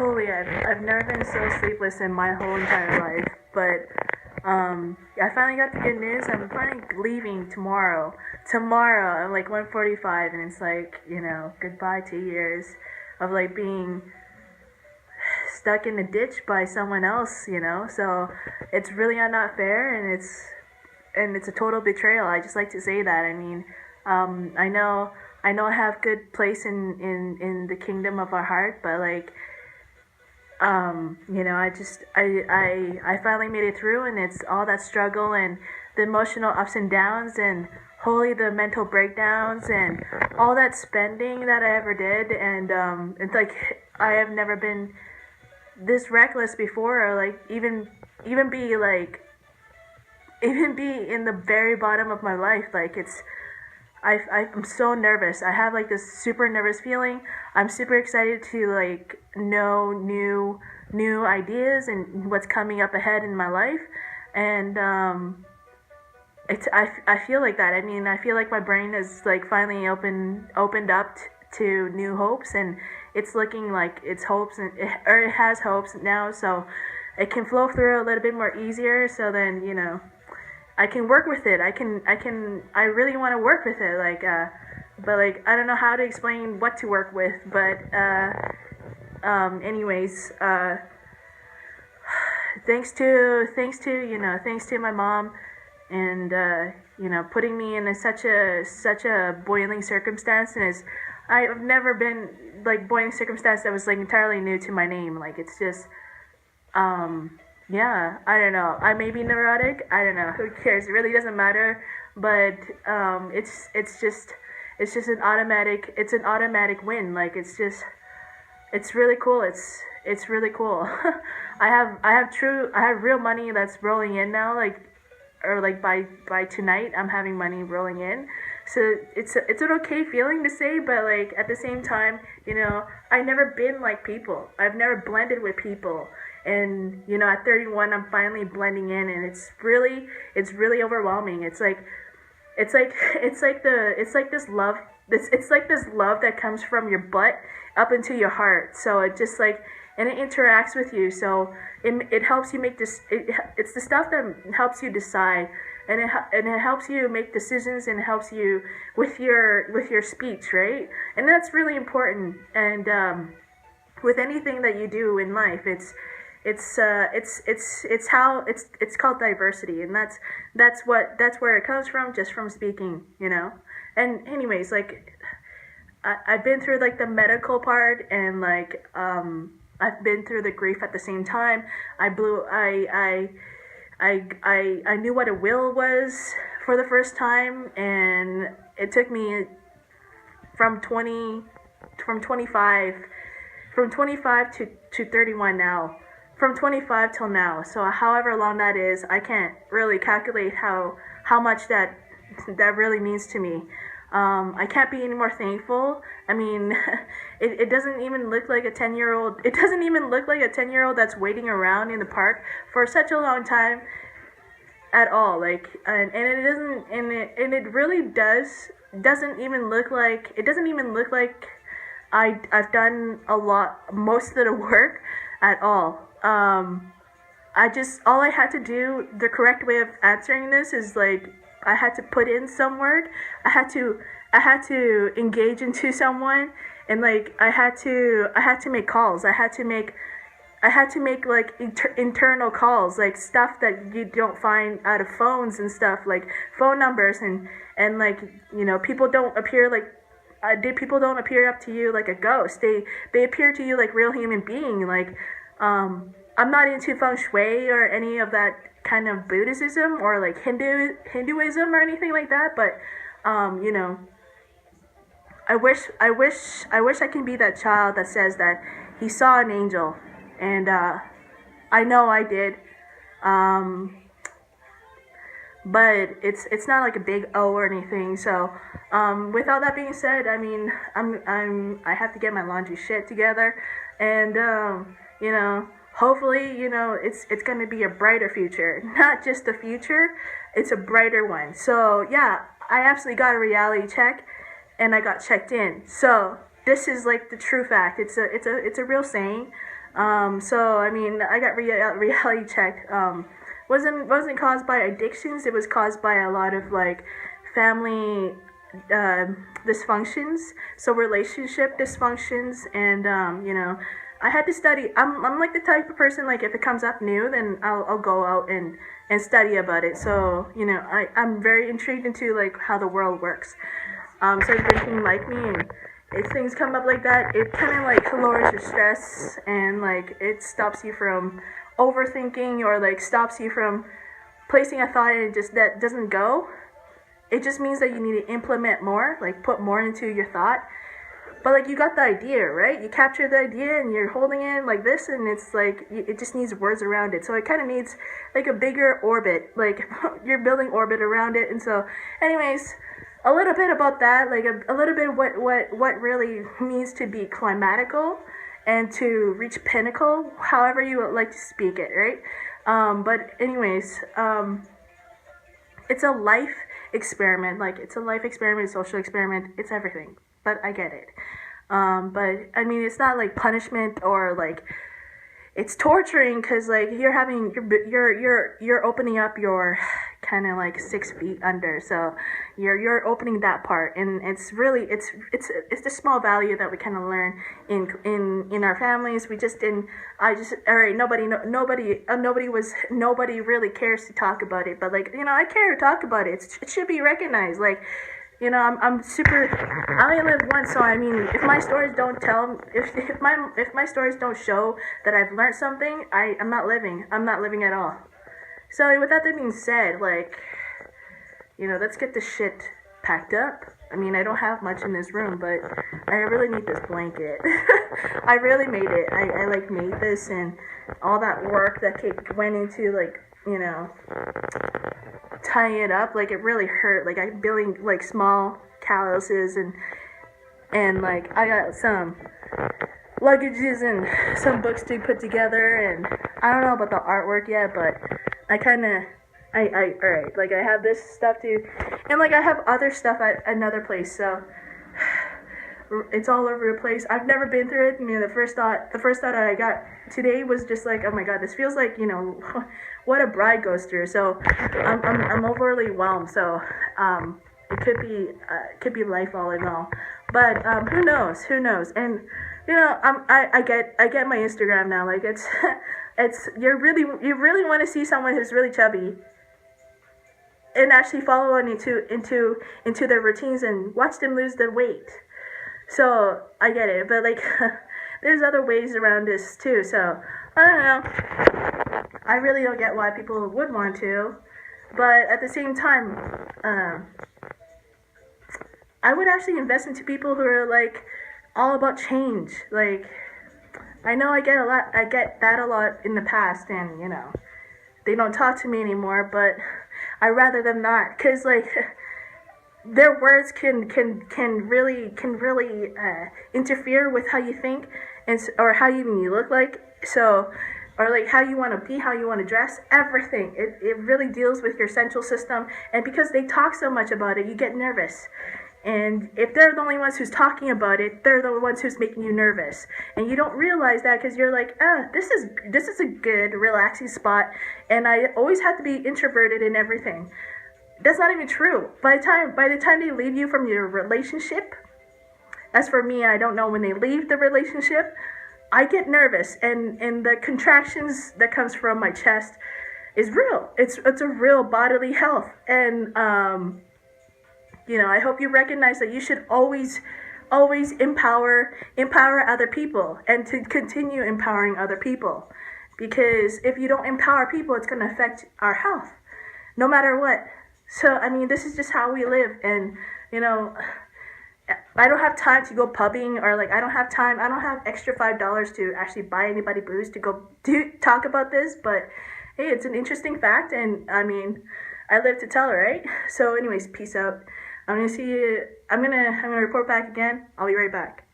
holy, I've never been so sleepless in my whole entire life. But I finally got the good news. I'm finally leaving tomorrow. Tomorrow, I'm like 1:45, and it's like, goodbye 2 years of like being stuck in the ditch by someone else. So it's really not fair, and it's a total betrayal. I just like to say that. I mean, I know I have good place in the kingdom of our heart, but like, I finally made it through, and it's all that struggle and the emotional ups and downs, and holy, the mental breakdowns, and all that spending that I ever did. And it's like, I have never been this reckless before, or like even be like, even be in the very bottom of my life. Like, I'm so nervous. I have like this super nervous feeling. I'm super excited to like know new ideas and what's coming up ahead in my life. And I feel like that. I mean, I feel like my brain is like finally opened up to new hopes, and it's looking like it's hopes, or it has hopes now, so it can flow through a little bit more easier. So then, I can work with it. I really want to work with it. Like, but like, I don't know how to explain what to work with. But, anyways, thanks to my mom, and putting me in such a boiling circumstance. And I've never been like boiling circumstance that was like entirely new to my name. Like, it's just, yeah, I don't know. I may be neurotic. I don't know. Who cares? It really doesn't matter. But it's just an automatic win. Like, it's really cool. It's really cool. I have real money that's rolling in now. Like, or like by tonight, I'm having money rolling in. So it's an okay feeling to say, but like at the same time, I've never been like people. I've never blended with people. And at 31, I'm finally blending in, and it's really overwhelming. It's like this love that comes from your butt up into your heart. So it just like, and it interacts with you. So it helps you make this. It's the stuff that helps you decide, and it helps you make decisions, and it helps you with your speech, right? And that's really important. And with anything that you do in life, it's how it's called diversity, and that's where it comes from, just from speaking. And anyways, like, I've been through like the medical part, and like I've been through the grief at the same time. I knew what a will was for the first time, and it took me from 25 to 31 now. From 25 till now. So however long that is, I can't really calculate how much that really means to me. I can't be any more thankful. I mean, it doesn't even look like a 10-year-old. It doesn't even look like a 10-year-old that's waiting around in the park for such a long time at all. Like, and it doesn't, and it really doesn't even look like I've done most of the work at all. All I had to do, the correct way of answering this is like, I had to put in some work. I had to engage into someone, and like, I had to make calls. I had to make like internal calls, like stuff that you don't find out of phones and stuff, like phone numbers, and like, people don't appear like, people don't appear up to you like a ghost. They appear to you like real human being. Like, I'm not into feng shui or any of that kind of Buddhism or like Hinduism or anything like that, but I wish I can be that child that says that he saw an angel, and I know I did. But it's not like a big O or anything. So with all that being said, I mean, I have to get my laundry shit together, and hopefully, it's gonna be a brighter future, not just a future, it's a brighter one. So yeah, I absolutely got a reality check, and I got checked in. So this is like the true fact. It's a real saying. So I mean, I got reality check. Wasn't caused by addictions. It was caused by a lot of like family uh, dysfunctions, so relationship dysfunctions, and I had to study. I'm like the type of person, like if it comes up new, then I'll go out and study about it. So I'm very intrigued into like how the world works. So drinking like me, and if things come up like that, it kind of like lowers your stress, and like it stops you from overthinking, or like stops you from placing a thought and it just that doesn't go. It just means that you need to implement more, like put more into your thought. But like you got the idea, right? You captured the idea and you're holding it like this, and it's like it just needs words around it. So it kind of needs like a bigger orbit, like you're building orbit around it. And so, anyways, a little bit about that, like a little bit what really means to be climatical and to reach pinnacle, however you would like to speak it, right? But anyways, it's a life experiment. Like it's a life experiment, social experiment. It's everything. But I get it. But I mean, it's not like punishment or like it's torturing, because like you're opening up your kind of like 6 feet under, so you're opening that part, and it's really it's the small value that we kind of learn in our families. We just didn't. I just all right. Nobody really cares to talk about it, but like I care to talk about it. It should be recognized. Like I'm super. I only live once, so I mean, if my stories don't tell, if my stories don't show that I've learned something, I'm not living. I'm not living at all. So with that being said, like, let's get this shit packed up. I mean, I don't have much in this room, but I really need this blanket. I really made it. I like made this, and all that work that went into like tying it up, like it really hurt. Like I'm building like small calluses, and like I got some luggages and some books to put together, and I don't know about the artwork yet, but I kind of alright, like I have this stuff too, and like I have other stuff at another place, so it's all over the place. I've never been through it. The first thought I got today was just like, oh my god, this feels like what a bride goes through. So I'm overly whelmed. So it could be life all in all. But who knows? Who knows? And I get my Instagram now. Like it's you really want to see someone who's really chubby and actually follow on into their routines and watch them lose their weight. So I get it, but like there's other ways around this too. So I don't know. I really don't get why people would want to, but at the same time, I would actually invest into people who are like all about change. Like I know I get that a lot in the past, and they don't talk to me anymore, but I rather them not, cause like their words can really interfere with how you think, and or how even you look like. So, or like how you want to be, how you want to dress, everything. It really deals with your central system, and because they talk so much about it, you get nervous. And if they're the only ones who's talking about it, they're the ones who's making you nervous. And you don't realize that, because you're like, this is a good relaxing spot, and I always have to be introverted in everything. That's not even true. By the time they leave you from your relationship, as for me, I don't know when they leave the relationship, I get nervous, and the contractions that comes from my chest is real. It's a real bodily health, and I hope you recognize that you should always empower other people, and to continue empowering other people, because if you don't empower people, it's going to affect our health, no matter what. So I mean, this is just how we live, and I don't have time to go pubbing, or like I don't have extra $5 to actually buy anybody booze to go talk about this. But hey, it's an interesting fact, and I mean, I live to tell, right? So anyways, peace out. I'm gonna report back again. I'll be right back.